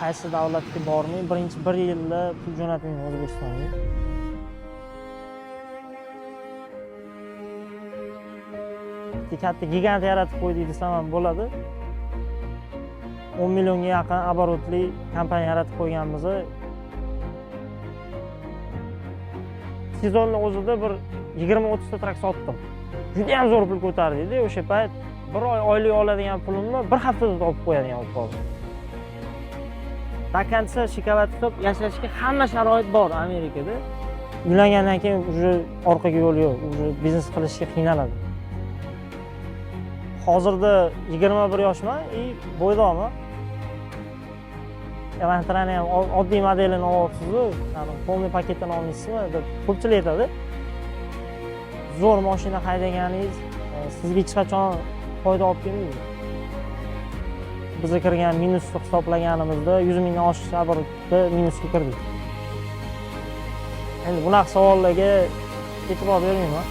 qaysi davlatga bormay, birinchi 1 yilda pul jo'nating O'zbekistonga. Katta gigant yaratib qo'ydik desam ham bo'ladi. 10 millionga yaqin оборотli kompaniya yaratib qo'yganmiz. Sezonning o'zida bir 20-30 ta trak sotdim. Juda ham zo'r pul ko'tardik-da, o'sha payt bir oylik oladigan pulimni bir haftada topib qo'yadigan bo'lib qoldim. Vakansiya shikoyat qilib yashashga hamma sharoit bor Amerikada. Uylangandan keyin уже orqaga yo'l yo'q, уже biznes qilishga qiynaladi. Hozirda 21 yoshman, bo'ydoqman. Elantrani ham oddiy modelini olyapsiz-ku, polniy paketini olmaysizmi deb ko'pchilik aytadi. Zo'r mashina haydaganingiz sizga hech qachon foyda olib kelmaydi. Biz kirgan minusni hisoblaganimizda 100 mingdan oshiq oborotda minusga kirdik. Endi bunaqa savollarga e'tibor bermayman.